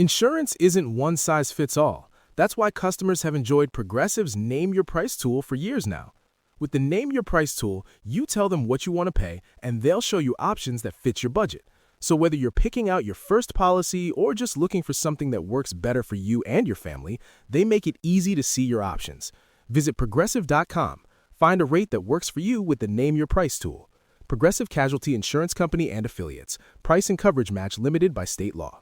Insurance isn't one size fits all. That's why customers have enjoyed Progressive's Name Your Price tool for years now. With the Name Your Price tool, you tell them what you want to pay, and they'll show you options that fit your budget. So whether you're picking out your first policy or just looking for something that works better for you and your family, they make it easy to see your options. Visit Progressive.com. Find a rate that works for you with the Name Your Price tool. Progressive Casualty Insurance Company and Affiliates. Price and coverage match limited by state law.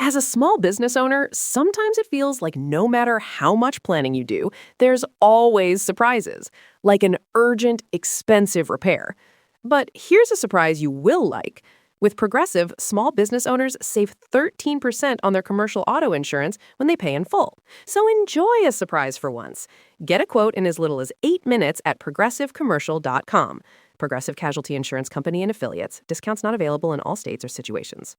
As a small business owner, sometimes it feels like no matter how much planning you do, there's always surprises, like an urgent, expensive repair. But here's a surprise you will like. With Progressive, small business owners save 13% on their commercial auto insurance when they pay in full. So enjoy a surprise for once. Get a quote in as little as 8 minutes at progressivecommercial.com. Progressive Casualty Insurance Company and Affiliates. Discounts not available in all states or situations.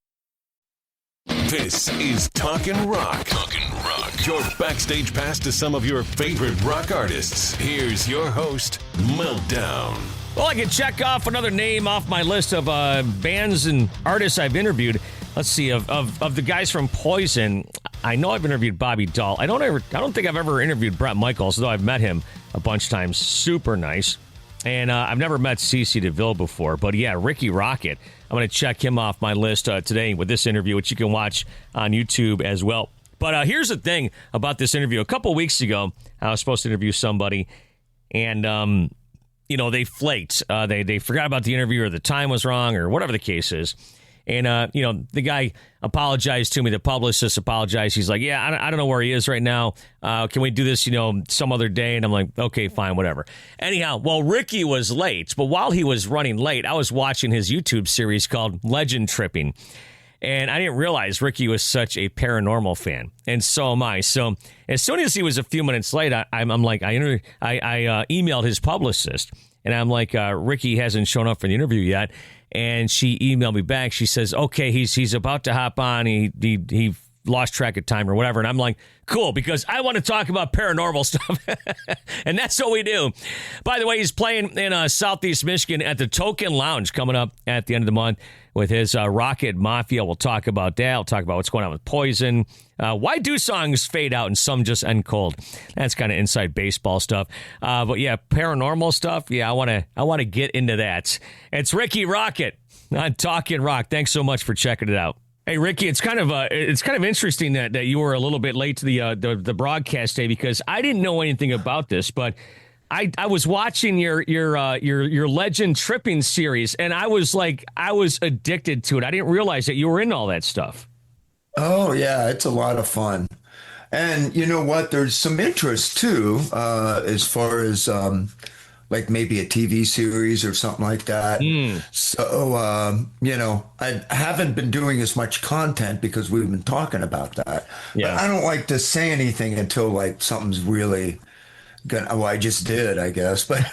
This is Talkin' Rock. Talkin' Rock. Your backstage pass to some of your favorite rock artists. Here's your host, Meltdown. Well, I can check off another name off my list of bands and artists I've interviewed. Let's see, of the guys from Poison, I know I've interviewed Bobby Dahl. I don't think I've ever interviewed Bret Michaels, though I've met him a bunch of times. Super nice. And I've never met CeCe DeVille before. But yeah, Rikki Rockett. I'm going to check him off my list today with this interview, which you can watch on YouTube as well. But here's the thing about this interview. A couple weeks ago, I was supposed to interview somebody, and they flaked. They forgot about the interview, or the time was wrong, or whatever the case is. And, the guy apologized to me. The publicist apologized. He's like, yeah, I don't know where he is right now. Can we do this, some other day? And I'm like, okay, fine, whatever. Anyhow, well, Rikki was late. But while he was running late, I was watching his YouTube series called Legend Tripping. And I didn't realize Rikki was such a paranormal fan. And so am I. So as soon as he was a few minutes late, I emailed his publicist. And I'm like, Rikki hasn't shown up for the interview yet. And she emailed me back. She says, okay, he's about to hop on. He lost track of time or whatever. And I'm like, cool, because I want to talk about paranormal stuff. And that's what we do. By the way, he's playing in Southeast Michigan at the Talkin Lounge coming up at the end of the month with his Rockett Mafia. We'll talk about that. We'll talk about what's going on with Poison. Why do songs fade out and some just end cold? That's kind of inside baseball stuff. But yeah, paranormal stuff. Yeah, I want to get into that. It's Rikki Rockett on Talkin' Rock. Thanks so much for checking it out. Hey, Rikki, it's kind of interesting that you were a little bit late to the broadcast day, because I didn't know anything about this, but I was watching your Legend Tripping series, and I was addicted to it. I didn't realize that you were into all that stuff. Oh yeah, it's a lot of fun, and you know what? There's some interest too, as far as like maybe a TV series or something like that. So, I haven't been doing as much content because we've been talking about that. Yeah. But I don't like to say anything until like something's really gonna, well, I just did, I guess. But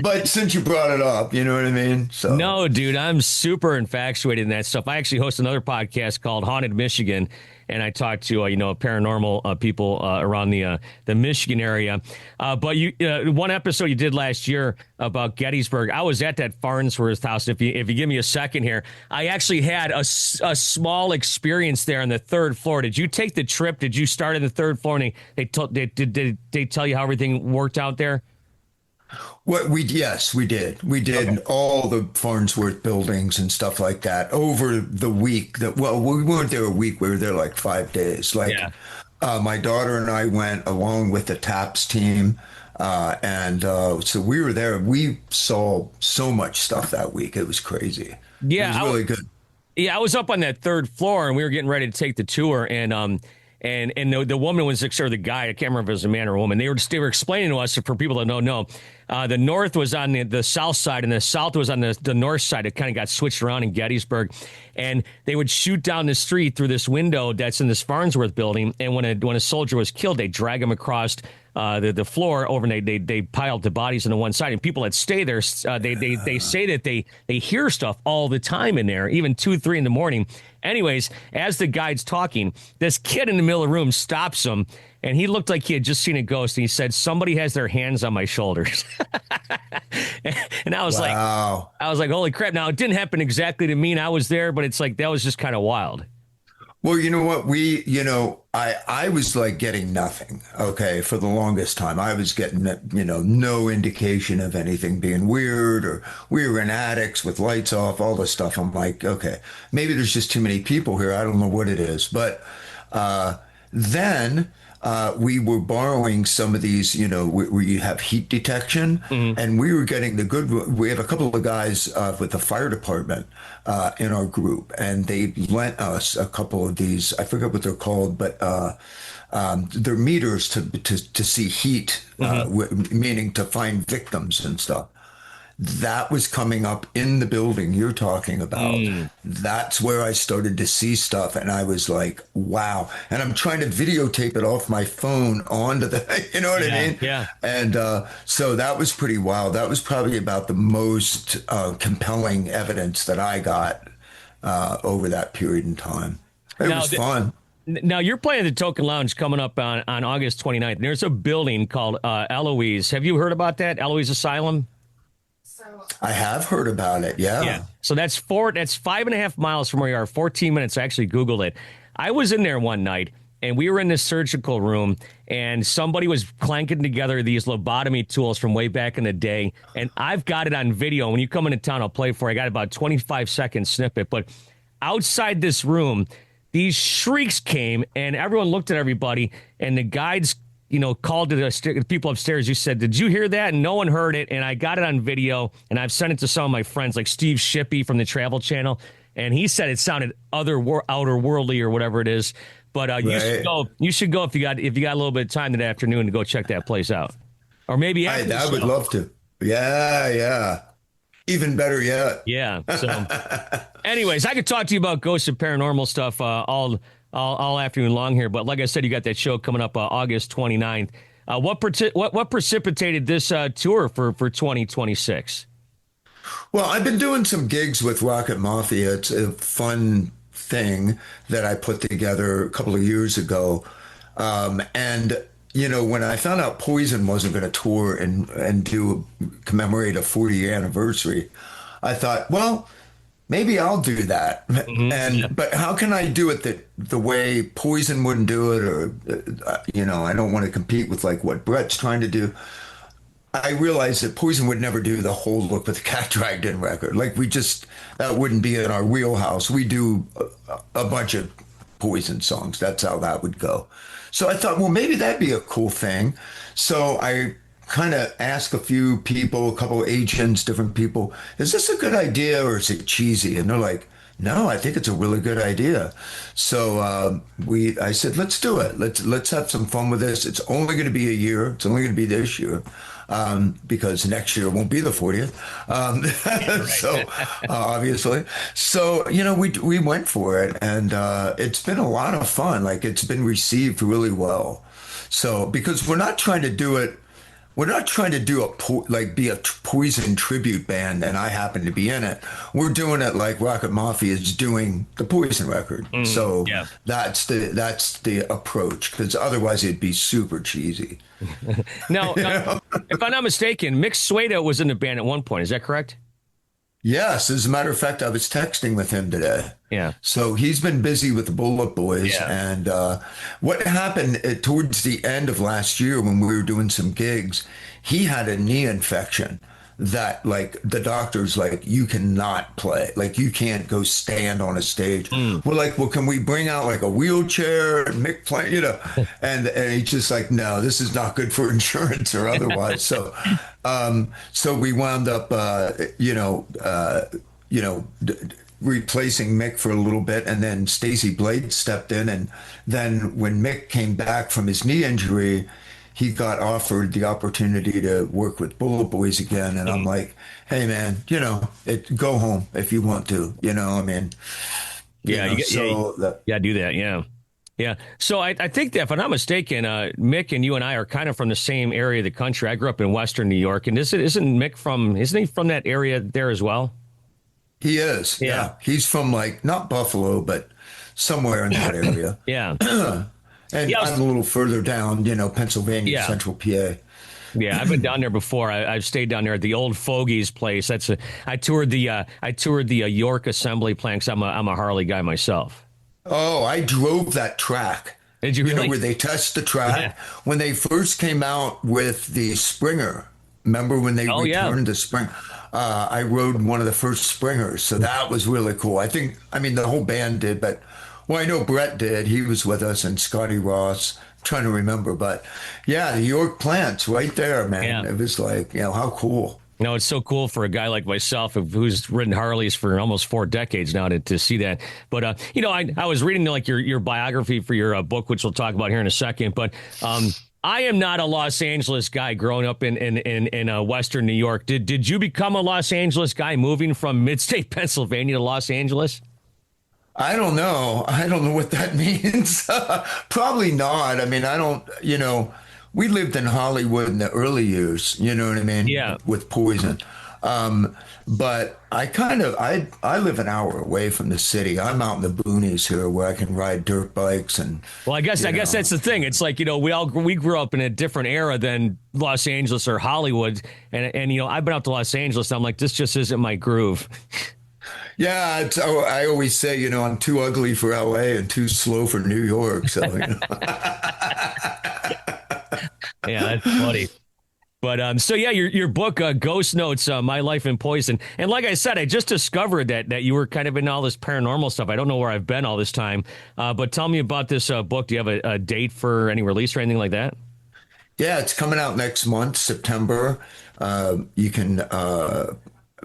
but since you brought it up, you know what I mean? So no, dude, I'm super infatuated in that stuff. I actually host another podcast called Haunted Michigan. And I talked to, paranormal people around the Michigan area. But you, one episode you did last year about Gettysburg, I was at that Farnsworth house. If you give me a second here, I actually had a small experience there on the third floor. Did you take the trip? Did you start on the third floor? And did they tell you how everything worked out there? Yes, we did. We did all the Farnsworth buildings and stuff like that over the week. We weren't there a week. We were there like 5 days. My daughter and I went along with the TAPS team. So we were there. We saw so much stuff that week. It was crazy. Yeah. It was really good. Yeah, I was up on that third floor, and we were getting ready to take the tour, and the woman was, or the guy, I can't remember if it was a man or a woman. They were explaining to us, for people that don't know, the north was on the south side and the south was on the north side. It kind of got switched around in Gettysburg, and they would shoot down the street through this window that's in this Farnsworth building. And when a soldier was killed, they drag him across the floor over, and they piled the bodies on the one side. And people that stay there, they say that they hear stuff all the time in there, even 2, 3 in the morning. Anyways, as the guide's talking, this kid in the middle of the room stops him and he looked like he had just seen a ghost. And he said, "Somebody has their hands on my shoulders." And I was Wow. like, holy crap. Now, it didn't happen exactly to me, and I was there, but it's like, that was just kind of wild. Well, you know what? I was like getting nothing. Okay. For the longest time, I was getting, no indication of anything being weird, or we were in attics with lights off, all this stuff. I'm like, okay, maybe there's just too many people here. I don't know what it is. But then we were borrowing some of these, where you have heat detection, and we were getting we have a couple of guys with the fire department in our group, and they lent us a couple of these, I forget what they're called, but they're meters to see heat, meaning to find victims and stuff. That was coming up in the building you're talking about. That's where I started to see stuff. And I was like, wow. And I'm trying to videotape it off my phone onto the, you know what I mean? Yeah. And so that was pretty wild. That was probably about the most compelling evidence that I got over that period in time. It was fun. Now, you're playing at the Talkin Lounge coming up on August 29th. And there's a building called Eloise. Have you heard about that? Eloise Asylum? I have heard about it. Yeah. So that's 5.5 miles from where you are, 14 minutes. I actually Googled it. I was in there one night, and we were in this surgical room, and somebody was clanking together these lobotomy tools from way back in the day. And I've got it on video. When you come into town, I'll play it for you. I got about 25-second snippet. But outside this room, these shrieks came, and everyone looked at everybody, and the guides called to the people upstairs. You said, "Did you hear that?" And no one heard it. And I got it on video, and I've sent it to some of my friends, like Steve Shippey from the Travel Channel. And he said it sounded outer worldly or whatever it is. But you should go. You should go if you got a little bit of time that afternoon to go check that place out, or maybe after I would love to. Yeah. Even better yet. Yeah. So, anyways, I could talk to you about ghosts and paranormal stuff all afternoon long here. But like I said, you got that show coming up August 29th. What precipitated this tour for 2026? Well, I've been doing some gigs with Rockett Mafia. It's a fun thing that I put together a couple of years ago. And when I found out Poison wasn't going to tour and commemorate a 40-year anniversary, I thought, well, maybe I'll do that. But how can I do it the way Poison wouldn't do it? Or, I don't want to compete with like what Brett's trying to do. I realized that Poison would never do the whole Look What the Cat Dragged In record. Like that wouldn't be in our wheelhouse. We do a bunch of Poison songs. That's how that would go. So I thought, well, maybe that'd be a cool thing. So I kind of ask a few people, a couple of agents, different people, is this a good idea or is it cheesy? And they're like, no, I think it's a really good idea. So I said, let's do it. Let's have some fun with this. It's only going to be a year. It's only going to be this year. Because next year won't be the 40th. So obviously, so, we went for it, and it's been a lot of fun. Like, it's been received really well. So, because we're not trying to do it, we're not trying to do be a Poison tribute band, and I happen to be in it. We're doing it like Rockett Mafia is doing the Poison record. So that's the approach, because otherwise it'd be super cheesy. Now, if I'm not mistaken, Mick Sueda was in the band at one point. Is that correct? Yes. As a matter of fact, I was texting with him today. Yeah. So he's been busy with the Bullet Boys. Yeah. And what happened towards the end of last year when we were doing some gigs, he had a knee infection that, like, the doctor's like, you cannot play. Like, you can't go stand on a stage. We're like, well, can we bring out like a wheelchair and Mick play, And he's just like, no, this is not good for insurance or otherwise. So we wound up, replacing Mick for a little bit, and then Stacey Blade stepped in, and then when Mick came back from his knee injury, he got offered the opportunity to work with Bullet Boys again, and I'm like, hey man, go home if you want to, I mean, do that, yeah. So I think that, if I'm not mistaken, Mick and you and I are kind of from the same area of the country. I grew up in Western New York, and isn't he from that area there as well? He is. Yeah. He's from, like, not Buffalo, but somewhere in that area. Yeah. And Yeah, I'm a little further down, Pennsylvania, Yeah. central PA. Yeah, I've been down there before. I've stayed down there at the old Fogies place. I toured the York Assembly plant 'cause I'm a Harley guy myself. Oh, I drove that track. Did you really? Where they test the track Yeah. when they first came out with the Springer. Remember when they Oh, yeah. returned the Spring? I rode one of the first Springers, so that was really cool. I mean, the whole band did, but well, I know Brett did. He was with us, and Scotty Ross. Trying to remember, but yeah, the York plant's right there, man. Yeah. It was like, how cool. It's so cool for a guy like myself who's ridden Harleys for almost 4 decades now to see that. But, I was reading like your biography for your book, which we'll talk about here in a second. But I am not a Los Angeles guy growing up in Western New York. Did you become a Los Angeles guy moving from mid-state Pennsylvania to Los Angeles? I don't know. I don't know what that means. Probably not. I mean, I don't, we lived in Hollywood in the early years, you know what I mean? Yeah. With Poison. But I live an hour away from the city. I'm out in the boonies here where I can ride dirt bikes and. Well, I guess that's the thing. It's like, we grew up in a different era than Los Angeles or Hollywood. And I've been out to Los Angeles. And I'm like, this just isn't my groove. Yeah, I always say, I'm too ugly for LA and too slow for New York. So, Yeah, that's funny. But your book, Ghost Notes, My Life in Poison. And like I said, I just discovered that you were kind of in all this paranormal stuff. I don't know where I've been all this time. But tell me about this book. Do you have a date for any release or anything like that? Yeah, it's coming out next month, September. You can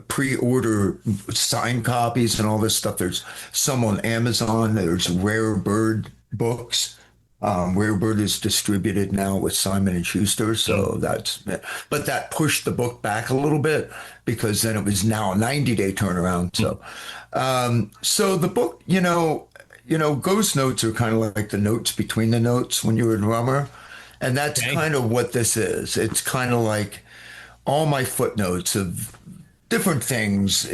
pre-order signed copies and all this stuff. There's some on Amazon. There's Rare Bird books. Rare Bird is distributed now with Simon and Schuster, so but that pushed the book back a little bit because then it was now a 90-day turnaround. So the book, Ghost Notes are kind of like the notes between the notes when you're a drummer, and that's kind of what this is. It's kind of like all my footnotes of different things,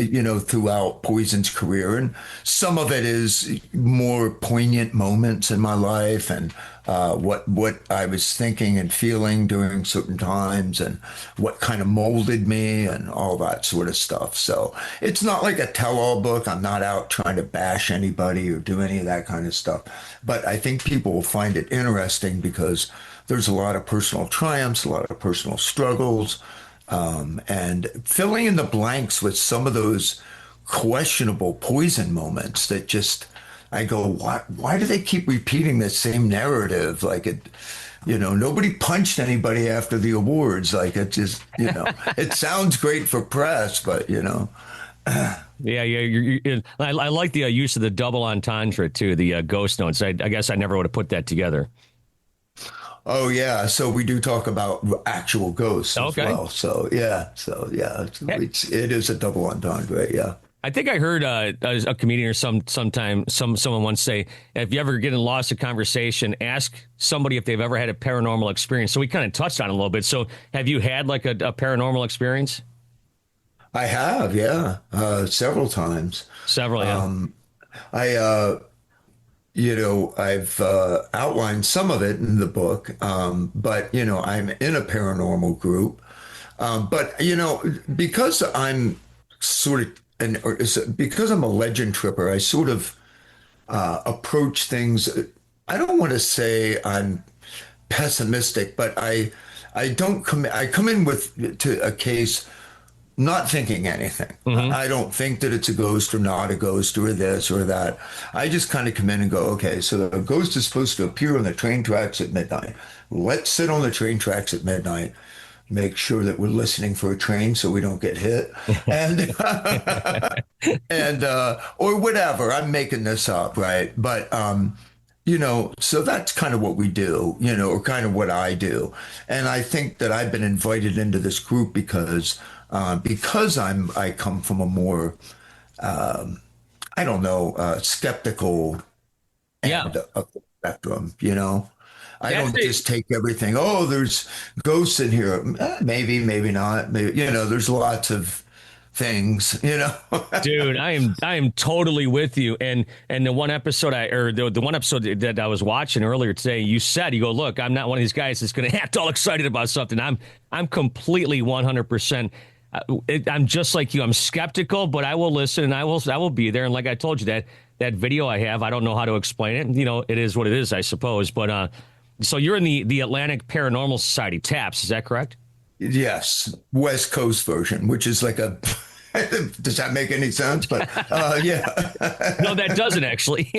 throughout Poison's career. And some of it is more poignant moments in my life and what I was thinking and feeling during certain times and what kind of molded me and all that sort of stuff. So it's not like a tell-all book. I'm not out trying to bash anybody or do any of that kind of stuff. But I think people will find it interesting because there's a lot of personal triumphs, a lot of personal struggles, and filling in the blanks with some of those questionable Poison moments that just, I go, why do they keep repeating the same narrative? Like nobody punched anybody after the awards. Like it just, it sounds great for press, but Yeah. I like the use of the double entendre too, the Ghost Notes. I guess I never would have put that together. Oh yeah, so we do talk about actual ghosts as well. So yeah, it is a double entendre. Yeah. I think I heard a comedian or someone once say, if you ever get lost in conversation, ask somebody if they've ever had a paranormal experience. So we kind of touched on it a little bit. So have you had like a paranormal experience? I have, yeah, several times. Several, yeah. I've outlined some of it in the book, but, I'm in a paranormal group. But, because I'm because I'm a legend tripper, I sort of approach things. I don't want to say I'm pessimistic, but I come in to a case not thinking anything. Mm-hmm. I don't think that it's a ghost or not a ghost or this or that. I just kind of come in and go, okay, so the ghost is supposed to appear on the train tracks at midnight. Let's sit on the train tracks at midnight, make sure that we're listening for a train so we don't get hit and or whatever. I'm making this up, right? But so that's kind of what we do, or kind of what I do. And I think that I've been invited into this group because I come from a more, skeptical end of the spectrum, I don't just take everything. Oh, there's ghosts in here. Maybe, maybe not. Maybe, there's lots of things, you know. Dude, I am totally with you. And the one episode the one episode that I was watching earlier today, you go, look, I'm not one of these guys that's going to act all excited about something. I'm completely 100%. I'm just like you. I'm skeptical, but I will listen and I will be there. And like I told you, that video I have, I don't know how to explain it. You know, it is what it is, I suppose. But so you're in the Atlantic Paranormal Society, TAPS, is that correct? Yes, West Coast version, which is like a. Does that make any sense? But yeah. No, that doesn't actually.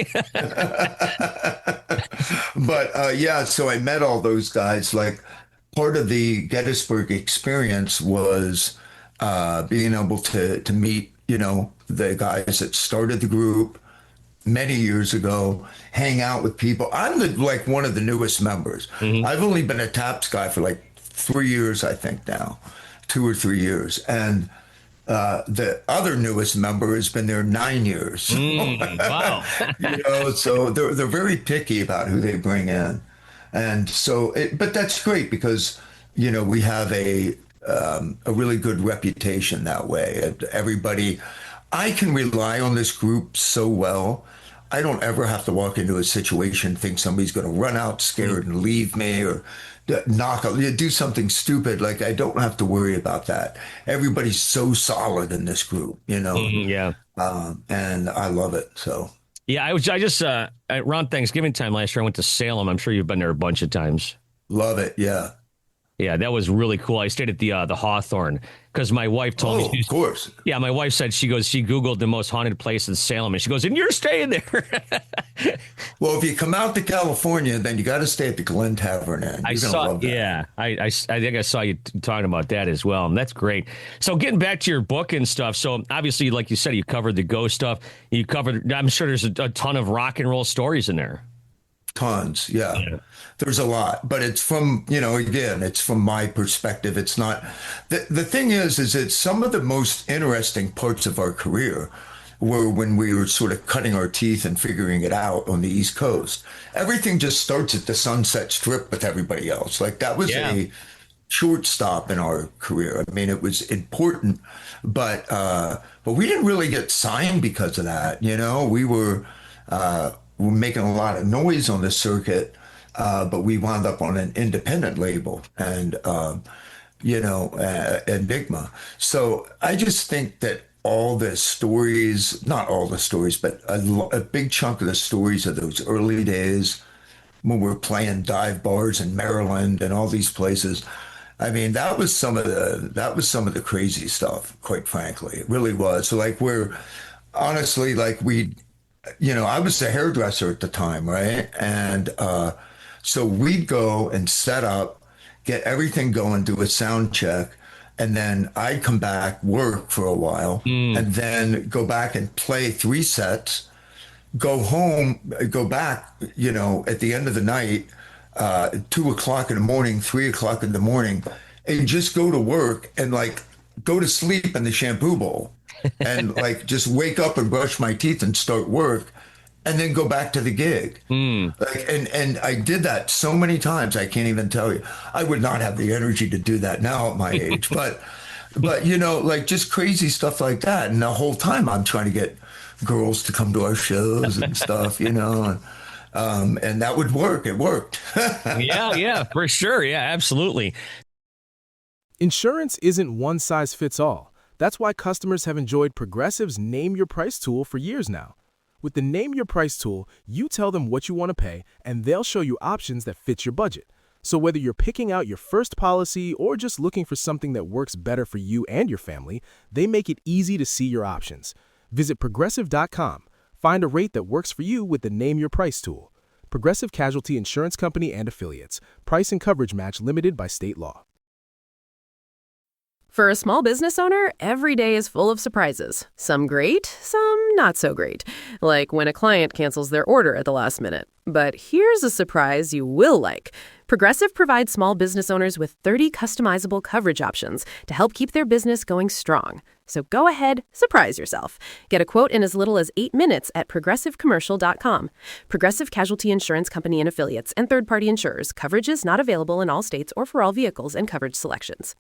But yeah, so I met all those guys. Like part of the Gettysburg experience was being able to meet, you know, the guys that started the group many years ago, hang out with people. I'm like one of the newest members. I've only been a TAPS guy for like 3 years, I think now, 2 or 3 years. And the other newest member has been there 9 years. Wow. You know, so they're very picky about who they bring in. And so, but that's great because, you know, we have a really good reputation that way. Everybody, I can rely on this group so well. I don't ever have to walk into a situation, think somebody's going to run out scared and leave me or do something stupid. Like I don't have to worry about that. Everybody's so solid in this group, you know? Yeah. And I love it. So. Yeah, I just around Thanksgiving time last year, I went to Salem. I'm sure you've been there a bunch of times. Love it. Yeah. Yeah, that was really cool. I stayed at the Hawthorne because my wife told me. Of course. Yeah, my wife said she Googled the most haunted place in Salem, and she goes, and you're staying there. Well, if you come out to California, then you got to stay at the Glen Tavern Inn. I saw, yeah, I think I saw you talking about that as well, and that's great. So getting back to your book and stuff, so obviously, like you said, you covered the ghost stuff. You covered, I'm sure there's a ton of rock and roll stories in there. Tons, yeah. There's a lot, but it's from, you know, again, it's from my perspective. It's not, the thing is it's some of the most interesting parts of our career were when we were sort of cutting our teeth and figuring it out on the East Coast. Everything just starts at the Sunset Strip with everybody else. Like that was a short stop in our career. I mean, it was important, but we didn't really get signed because of that. You know, we were making a lot of noise on the circuit, but we wound up on an independent label and, you know, Enigma. So I just think that all the stories, not all the stories, but a big chunk of the stories of those early days when we were playing dive bars in Maryland and all these places. I mean, that was some of the crazy stuff, quite frankly. It really was. So like honestly, like you know, I was the hairdresser at the time, right? And so we'd go and set up, get everything going, do a sound check, and then I'd come back, work for a while, and then go back and play 3 sets, go home, go back, you know, at the end of the night, 2 o'clock in the morning, 3 o'clock in the morning, and just go to work and like go to sleep in the shampoo bowl. And like just wake up and brush my teeth and start work and then go back to the gig. Like, and I did that so many times, I can't even tell you. I would not have the energy to do that now at my age, but you know, like just crazy stuff like that. And the whole time I'm trying to get girls to come to our shows and stuff, you know, and that would work. It worked. Yeah, for sure. Yeah, absolutely. Insurance isn't one size fits all. That's why customers have enjoyed Progressive's Name Your Price tool for years now. With the Name Your Price tool, you tell them what you want to pay, and they'll show you options that fit your budget. So whether you're picking out your first policy or just looking for something that works better for you and your family, they make it easy to see your options. Visit Progressive.com. Find a rate that works for you with the Name Your Price tool. Progressive Casualty Insurance Company and Affiliates. Price and coverage match limited by state law. For a small business owner, every day is full of surprises. Some great, some not so great. Like when a client cancels their order at the last minute. But here's a surprise you will like. Progressive provides small business owners with 30 customizable coverage options to help keep their business going strong. So go ahead, surprise yourself. Get a quote in as little as 8 minutes at progressivecommercial.com. Progressive Casualty Insurance Company and Affiliates and third-party insurers. Coverage is not available in all states or for all vehicles and coverage selections.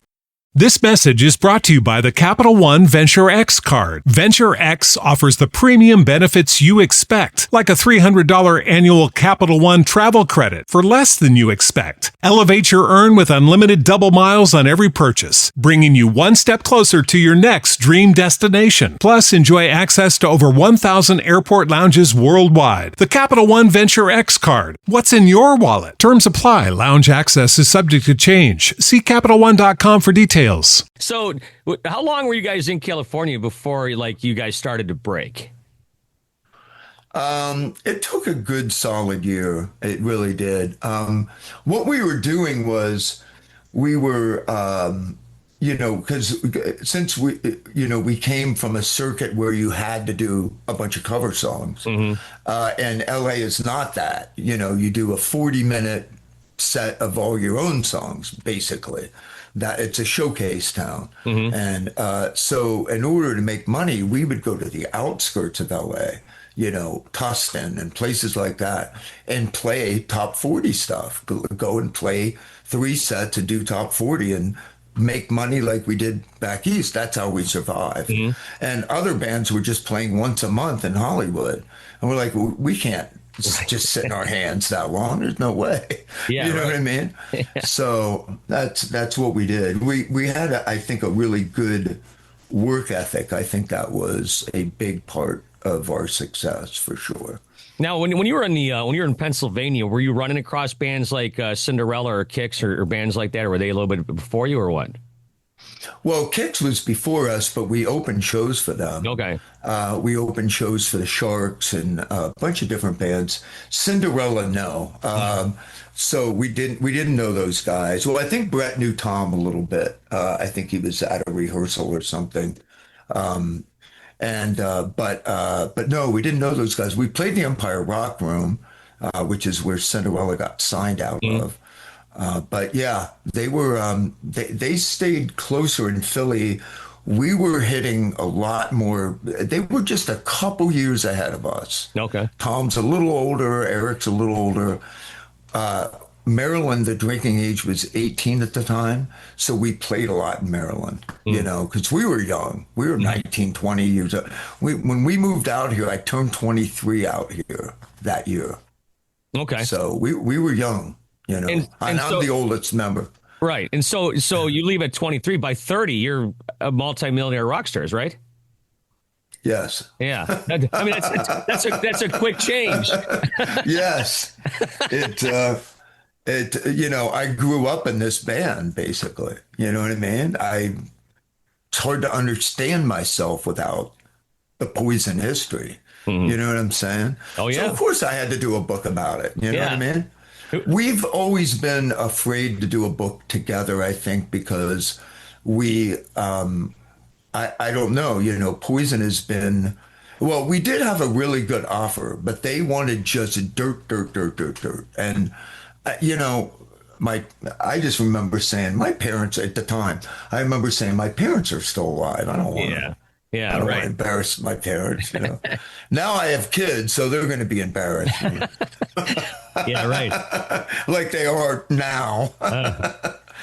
This message is brought to you by the Capital One Venture X card. Venture X offers the premium benefits you expect, like a $300 annual Capital One travel credit for less than you expect. Elevate your earn with unlimited double miles on every purchase, bringing you one step closer to your next dream destination. Plus, enjoy access to over 1,000 airport lounges worldwide. The Capital One Venture X card. What's in your wallet? Terms apply. Lounge access is subject to change. See CapitalOne.com for details. So, how long were you guys in California before, like, you guys started to break? It took a good solid year. It really did. What we were doing was we were, because since we came from a circuit where you had to do a bunch of cover songs, and LA is not that. You do a 40-minute set of all your own songs, basically. That it's a showcase town. And so in order to make money, we would go to the outskirts of LA, Tustin and places like that, and play top 40 stuff. Go and play 3 sets and do top 40 and make money like we did back east. That's how we survived. And other bands were just playing once a month in Hollywood. And we're like, we can't just sit in our hands that long. There's no way. Yeah, you know what I mean? So that's what we did. We had, I think, a really good work ethic. I think that was a big part of our success for sure. Now, when you were in when you were in Pennsylvania, were you running across bands like Cinderella or Kix or bands like that, or were they a little bit before you, or what? Well, Kix was before us, but we opened shows for them. Okay. We opened shows for the Sharks and a bunch of different bands. Cinderella, no. So we didn't know those guys. Well, I think Brett knew Tom a little bit. I think he was at a rehearsal or something. But no, we didn't know those guys. We played the Empire Rock Room, which is where Cinderella got signed out of. But yeah, they were they stayed closer in Philly. We were hitting a lot more. They were just a couple years ahead of us. Okay. Tom's a little older. Eric's a little older. Maryland, the drinking age was 18 at the time. So we played a lot in Maryland, because we were young. We were 19, 20 years old. When we moved out here, I turned 23 out here that year. Okay. So we were young. And I'm so, the oldest member. Right. And so you leave at 23. By 30, you're a multimillionaire rock stars, right? Yes. Yeah. I mean, that's a quick change. Yes. I grew up in this band, basically. You know what I mean? It's hard to understand myself without the Poison history. You know what I'm saying? Oh, yeah. So, of course, I had to do a book about it. You know what I mean? We've always been afraid to do a book together, I think, because I don't know, Poison has been, well, we did have a really good offer, but they wanted just dirt. And, I just remember saying, my parents at the time, my parents are still alive. I don't want to. Yeah, I don't want to embarrass my parents. Now I have kids, so they're going to be embarrassed. Yeah, right. Like they are now.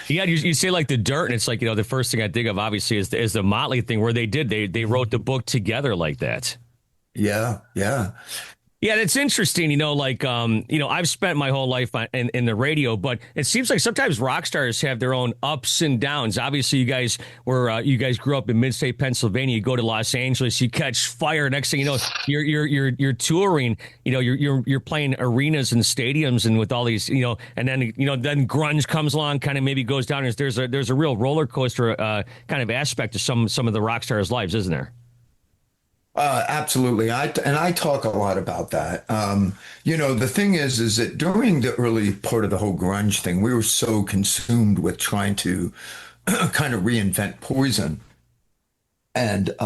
Yeah, you say like the dirt, and it's like, the first thing I think of obviously is the Motley thing where they wrote the book together like that. Yeah. Yeah, it's interesting, I've spent my whole life in the radio, but it seems like sometimes rock stars have their own ups and downs. Obviously, you guys grew up in mid-state Pennsylvania. You go to Los Angeles, you catch fire. Next thing you know, you're touring. You're playing arenas and stadiums, and with all these, and then then grunge comes along, kind of maybe goes down. There's a real roller coaster kind of aspect to some of the rock stars' lives, isn't there? Absolutely. I talk a lot about that. The thing is that during the early part of the whole grunge thing, we were so consumed with trying to kind of reinvent Poison and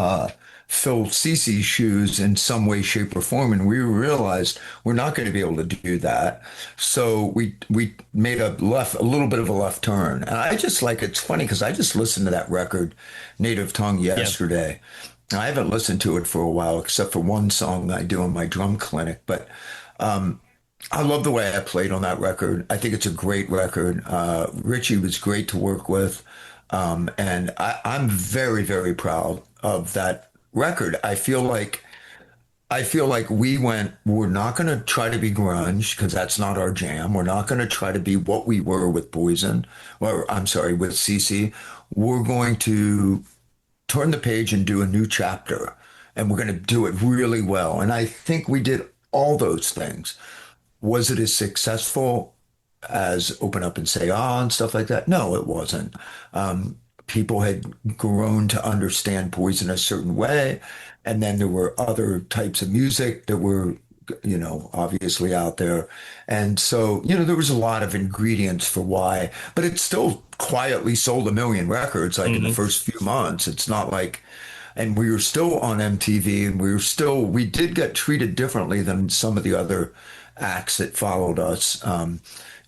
fill Cece's shoes in some way, shape, or form. And we realized we're not going to be able to do that. So we made a little bit of a left turn. And it's funny because I just listened to that record, Native Tongue, yesterday. I haven't listened to it for a while, except for one song I do in my drum clinic. But I love the way I played on that record. I think it's a great record. Rikki was great to work with. And I'm very, very proud of that record. I feel like we're not going to try to be grunge because that's not our jam. We're not going to try to be what we were with Poison, or I'm sorry, with CC. We're going to turn the page and do a new chapter, and we're going to do it really well. And I think we did all those things. Was it as successful as Open Up and Say Ah and stuff like that? No, it wasn't. People had grown to understand Poison a certain way. And then there were other types of music that were, obviously out there. And so, there was a lot of ingredients for why, but it still quietly sold 1 million records like in the first few months. It's not like, and we were still on MTV and we did get treated differently than some of the other acts that followed us.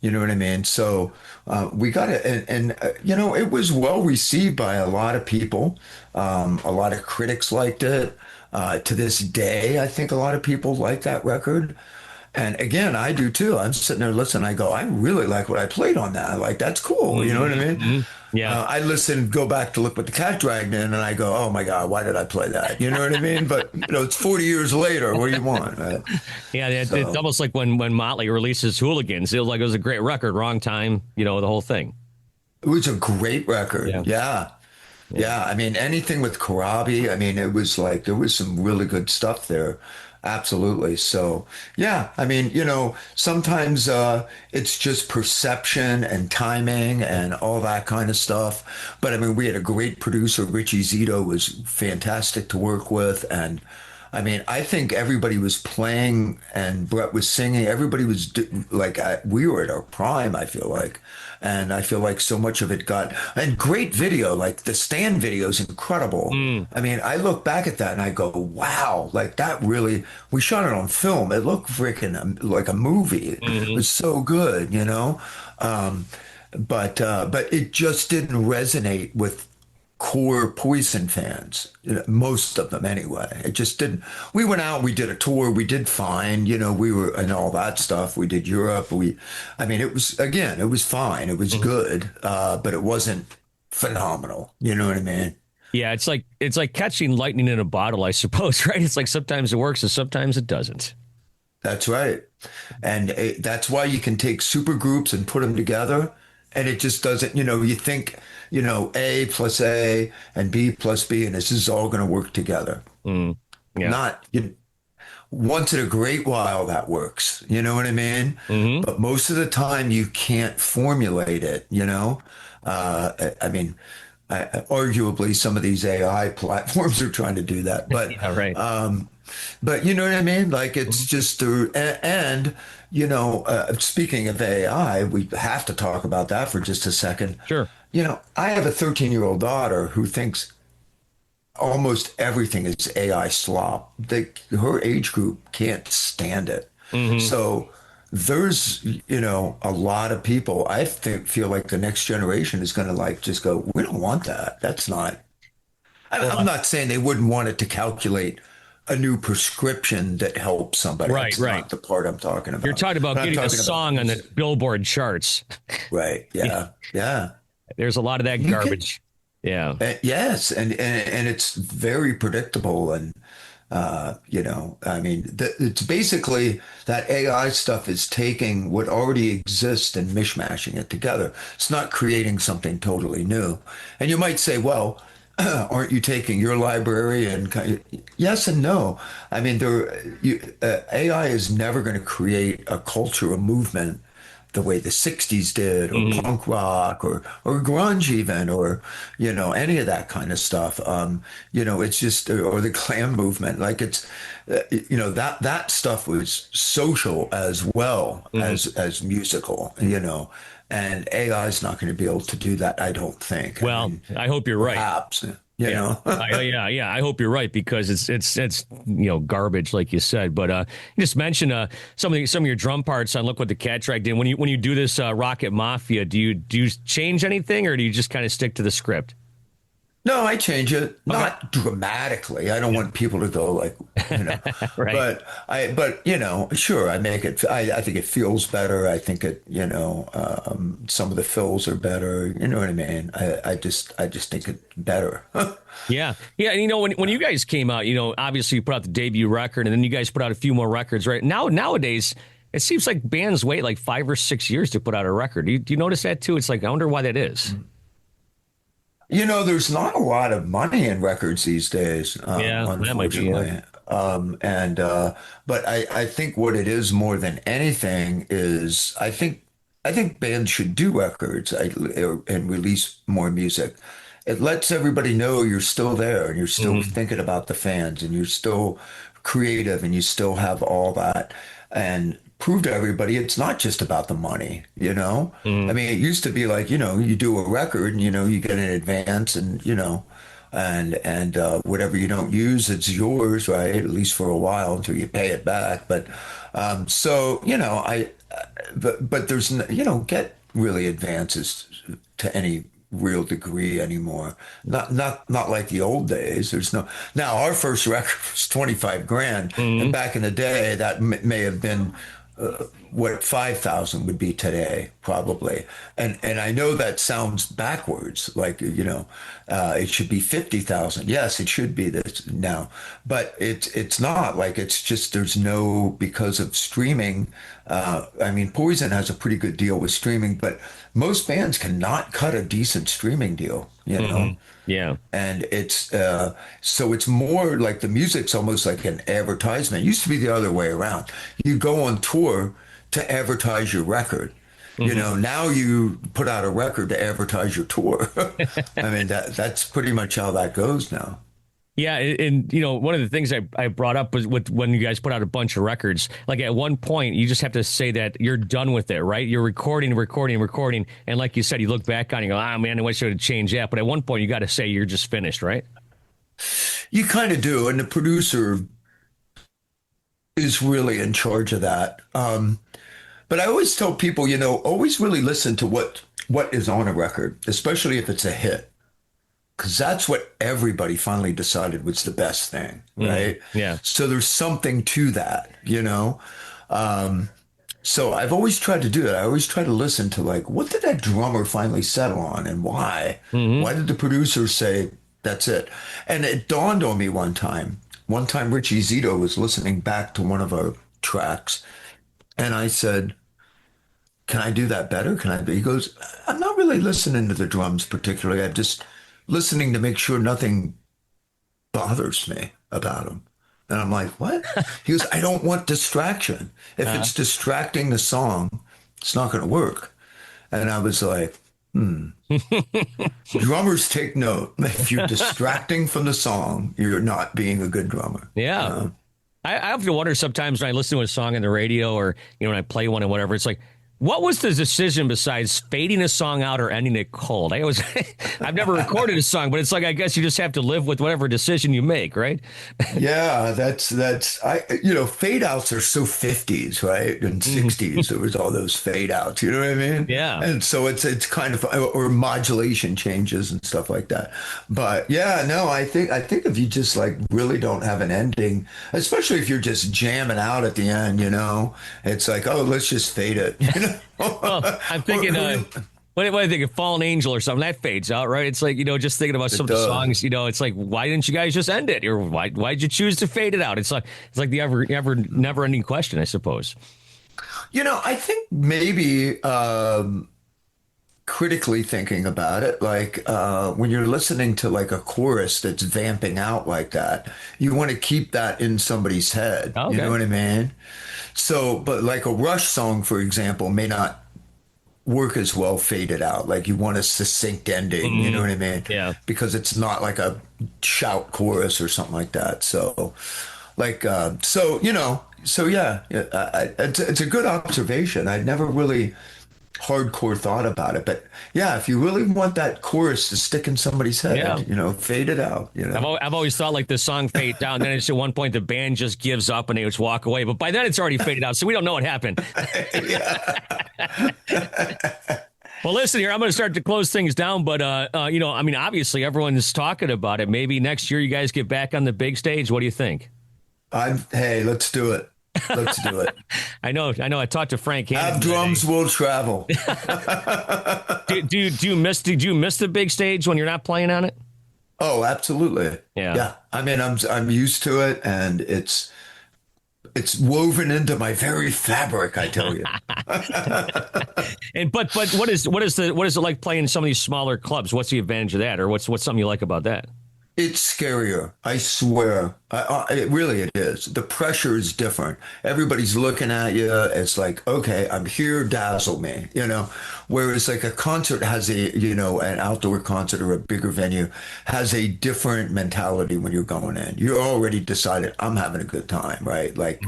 You know what I mean? So we got it. And it was well received by a lot of people. A lot of critics liked it. To this day, I think a lot of people like that record. And again, I do too. I'm sitting there listening. I go, I really like what I played on that. Like, that's cool. You know what I mean? Yeah. I listen, go back to look what the cat dragged in, and I go, oh my God, why did I play that? You know what I mean? But it's 40 years later. What do you want? Right? Yeah, it's almost like when Motley releases Hooligans. It was like it was a great record, wrong time. The whole thing. It was a great record. Yeah. I mean, anything with Karabi. I mean, it was like there was some really good stuff there. Absolutely. So, yeah, I mean, sometimes it's just perception and timing and all that kind of stuff. But I mean, we had a great producer. Richie Zito was fantastic to work with. And I mean, I think everybody was playing and Brett was singing. Everybody was we were at our prime, I feel like. And I feel like so much of it and great video, like the Stand video is incredible. I mean, I look back at that and I go, wow, like that really, we shot it on film. It looked freaking like a movie. It was so good, but it just didn't resonate with core Poison fans, most of them anyway. It just didn't. We went out, we did a tour, we did fine, we were, and all that stuff. We did Europe. It was fine. It was good, but it wasn't phenomenal. You know what I mean? Yeah, it's like catching lightning in a bottle, I suppose, right? It's like sometimes it works and sometimes it doesn't. That's right. And that's why you can take super groups and put them together. And it just doesn't, you think, A plus A and B plus B, and this is all going to work together. Yeah. Once in a great while that works, you know what I mean? But most of the time you can't formulate it, arguably some of these AI platforms are trying to do that, but yeah, right. But you know what I mean? Like it's just speaking of AI, we have to talk about that for just a second. Sure. I have a 13-year-old daughter who thinks almost everything is AI slop. Her age group can't stand it. So there's, a lot of people, I feel like the next generation is going to just go, we don't want that. That's not, I'm not saying they wouldn't want it to calculate a new prescription that helps somebody. Right, That's right. not the part I'm talking about. You're talking about getting a song on the Billboard charts. Right. Yeah. There's a lot of that garbage. Yeah. Yes. And it's very predictable. And, it's basically that AI stuff is taking what already exists and mishmashing it together. It's not creating something totally new. And you might say, well, aren't you taking your library and yes and no. I mean, AI is never going to create a culture, a movement the way the 60s did, or punk rock, or grunge even, or, any of that kind of stuff. It's just, or the glam movement. Like it's, that stuff was social as well as musical, and AI is not going to be able to do that, I don't think. Well, I hope you're right. Perhaps, yeah. I hope you're right, because it's garbage, like you said. But you just mentioned some of your drum parts on Look What the Cat Dragged In. When you do this Rockett Mafia, do you change anything, or do you just kind of stick to the script? No, I change it, not dramatically. I don't want people to go like, you know, Right. but sure, I make it. I think it feels better. I think it, some of the fills are better. You know what I mean? I just think it's better. Yeah. Yeah. And when you guys came out, obviously you put out the debut record and then you guys put out a few more records, right? Nowadays, it seems like bands wait like 5 or 6 years to put out a record. Do you notice that too? It's like, I wonder why that is. There's not a lot of money in records these days, Yeah, that might be it. unfortunately. But I think what it is more than anything is I think bands should do records and release more music. It lets everybody know you're still there and you're still thinking about the fans and you're still creative and you still have all that and prove to everybody it's not just about the money. I mean, it used to be like, you do a record and, you get an advance and, and whatever you don't use, it's yours, right? At least for a while until you pay it back. But but there's you don't get really advances to any real degree anymore. Not like the old days. There's no now. Our first record was 25 grand, and back in the day, that may have been what 5,000 would be today, probably. And I know that sounds backwards, like it should be 50,000. Yes, it should be this now, but it's not. Like it's just there's no because of streaming. I mean, Poison has a pretty good deal with streaming, but most bands cannot cut a decent streaming deal. Yeah. And it's so it's more like the music's almost like an advertisement. It used to be the other way around. You go on tour to advertise your record. Now you put out a record to advertise your tour. I mean, that's pretty much how that goes now. Yeah, and one of the things I brought up was with when you guys put out a bunch of records, like at one point you just have to say that you're done with it, right? You're recording, and like you said, you look back on it and go, man, I wish I would have changed that. But at one point you got to say you're just finished, right? You kind of do, and the producer is really in charge of that. But I always tell people, always really listen to what is on a record, especially if it's a hit. Because that's what everybody finally decided was the best thing, right? Yeah. So there's something to that. So I've always tried to do that. I always try to listen to like, what did that drummer finally settle on and why? Why did the producer say that's it? And it dawned on me one time. One time Richie Zito was listening back to one of our tracks and I said, can I do that better? He goes, I'm not really listening to the drums particularly. I'm just listening to make sure nothing bothers me about them. And I'm like, what? He goes, I don't want distraction. If it's distracting the song, it's not going to work. And I was like, drummers take note. If you're distracting from the song, you're not being a good drummer. Yeah. I have to wonder sometimes when I listen to a song on the radio or, when I play one or whatever, it's like, what was the decision besides fading a song out or ending it cold? I've never recorded a song, but it's like, I guess you just have to live with whatever decision you make, right? Yeah, fade outs are so 50s, right? And 60s, there was all those fade outs, you know what I mean? Yeah. And so it's kind of, or modulation changes and stuff like that. But yeah, no, I think if you just like really don't have an ending, especially if you're just jamming out at the end, it's like, oh, let's just fade it, Well, I'm thinking, what do I think of Fallen Angel or something? That fades out, right? It's like, just thinking about some of the songs, it's like, why didn't you guys just end it? Or why'd you choose to fade it out? It's like the ever never ending question, I suppose. I think maybe critically thinking about it, like when you're listening to like a chorus that's vamping out like that, you want to keep that in somebody's head. Okay. You know what I mean? So, but like a Rush song, for example, may not work as well faded out. Like you want a succinct ending, you know what I mean? Yeah. Because it's not like a shout chorus or something like that. So, like, so yeah, it's a good observation. I'd never really hardcore thought about it, but yeah, if you really want that chorus to stick in somebody's head, fade it out. I've always thought like the song fade down, then it's at one point the band just gives up and they just walk away, but by then it's already faded out, so we don't know what happened. Well, listen here, I'm going to start to close things down, but, obviously everyone's talking about it. Maybe next year you guys get back on the big stage. What do you think? Hey, let's do it. Let's do it. I know. I talked to Frank Hannon. Have drums will travel. do you miss the big stage when you're not playing on it? Oh, absolutely. Yeah. I mean, I'm used to it, and it's woven into my very fabric, I tell you. And but what is it like playing in some of these smaller clubs? What's the advantage of that, or what's something you like about that? It's scarier, I swear. It is. The pressure is different. Everybody's looking at you. It's like, okay, I'm here, dazzle me, Whereas like a concert has an outdoor concert or a bigger venue has a different mentality when you're going in. You're already decided, I'm having a good time, right? Like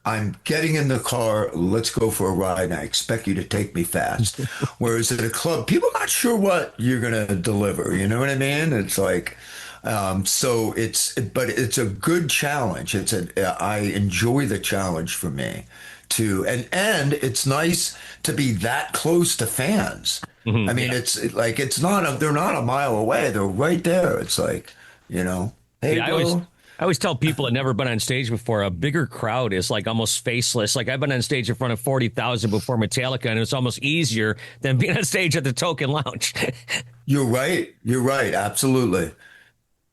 I'm getting in the car, let's go for a ride, and I expect you to take me fast. Whereas at a club, people are not sure what you're going to deliver. You know what I mean? It's like, but it's a good challenge. I enjoy the challenge for me too. And it's nice to be that close to fans. I mean, they're not a mile away. They're right there. It's like, hey, I always tell people that never been on stage before, a bigger crowd is like almost faceless. Like I've been on stage in front of 40,000 before Metallica, and it's almost easier than being on stage at the Talkin Lounge. You're right. Absolutely.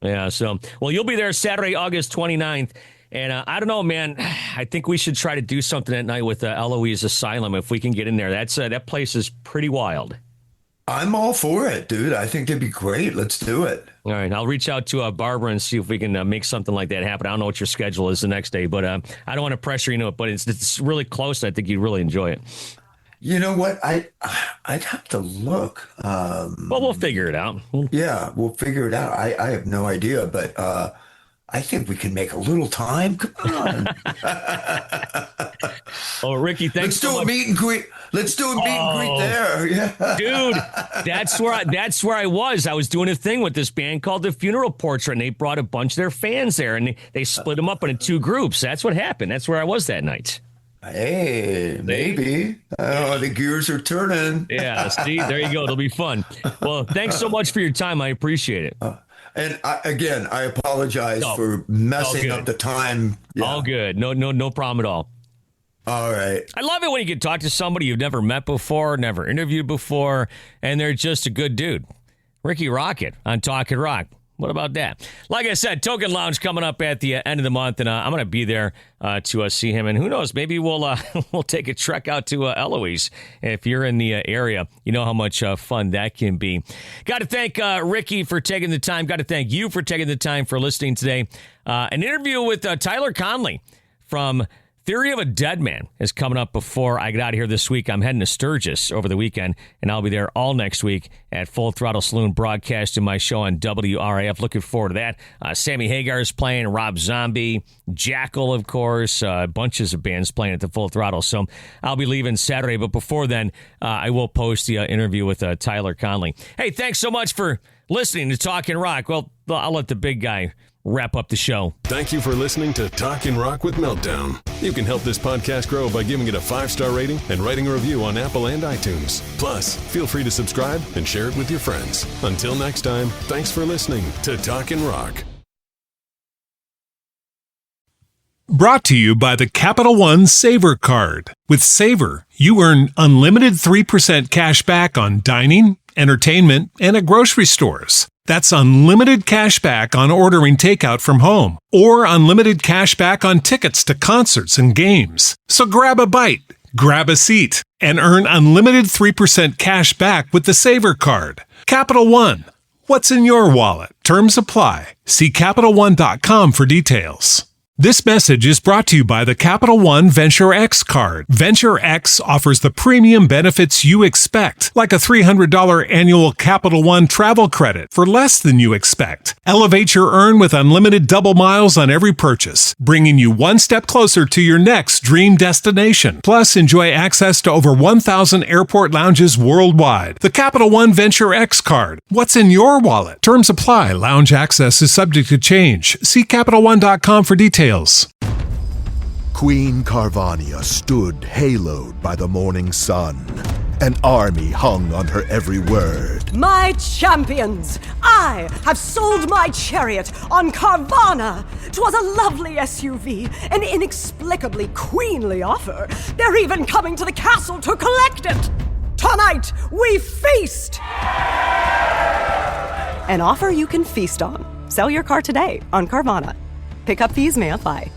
Yeah. So, well, you'll be there Saturday, August 29th. And I don't know, man, I think we should try to do something at night with Eloise Asylum if we can get in there. That place is pretty wild. I'm all for it, dude. I think it'd be great. Let's do it. All right. I'll reach out to Barbara and see if we can make something like that happen. I don't know what your schedule is the next day, but I don't want to pressure you into it, but it's really close. I think you'd really enjoy it. You know what? I'd have to look. Well, we'll figure it out. Yeah, we'll figure it out. I have no idea, but I think we can make a little time. Come on. Oh, Rikki, thanks so much. Let's do a meet and greet there. Yeah. Dude, that's where I was. I was doing a thing with this band called The Funeral Portrait, and they brought a bunch of their fans there, and they split them up into two groups. That's what happened. That's where I was that night. Hey, maybe. Oh, the gears are turning. Yeah, see, there you go. It'll be fun. Well, thanks so much for your time. I appreciate it. And I apologize for messing up the time. Yeah. All good. No problem at all. All right. I love it when you can talk to somebody you've never met before, never interviewed before, and they're just a good dude. Rikki Rockett on Talkin Rock. What about that? Like I said, Talkin Lounge coming up at the end of the month, and I'm going to be there to see him. And who knows, maybe we'll take a trek out to Eloise if you're in the area. You know how much fun that can be. Got to thank Rikki for taking the time. Got to thank you for taking the time for listening today. An interview with Tyler Conley from Theory of a Dead Man is coming up before I get out of here this week. I'm heading to Sturgis over the weekend, and I'll be there all next week at Full Throttle Saloon broadcasting my show on WRAF. Looking forward to that. Sammy Hagar is playing, Rob Zombie, Jackal, of course, bunches of bands playing at the Full Throttle. So I'll be leaving Saturday, but before then, I will post the interview with Tyler Conley. Hey, thanks so much for listening to Talkin Rock. Well, I'll let the big guy wrap up the show. Thank you for listening to Talkin Rock with Meltdown. You can help this podcast grow by giving it a 5-star rating and writing a review on Apple and iTunes. Plus, feel free to subscribe and share it with your friends. Until next time, thanks for listening to Talkin Rock. Brought to you by the Capital One Savor Card. With Savor, you earn unlimited 3% cash back on dining, entertainment, and at grocery stores. That's unlimited cash back on ordering takeout from home, or unlimited cash back on tickets to concerts and games. So grab a bite, grab a seat, and earn unlimited 3% cash back with the Savor Card. Capital One. What's in your wallet? Terms apply. See CapitalOne.com for details. This message is brought to you by the Capital One Venture X card. Venture X offers the premium benefits you expect, like a $300 annual Capital One travel credit for less than you expect. Elevate your earn with unlimited double miles on every purchase, bringing you one step closer to your next dream destination. Plus, enjoy access to over 1,000 airport lounges worldwide. The Capital One Venture X card. What's in your wallet? Terms apply. Lounge access is subject to change. See CapitalOne.com for details. Queen Carvania stood haloed by the morning sun. An army hung on her every word. My champions, I have sold my chariot on Carvana. 'Twas a lovely SUV, an inexplicably queenly offer. They're even coming to the castle to collect it. Tonight, we feast! An offer you can feast on. Sell your car today on Carvana. Pickup fees may apply.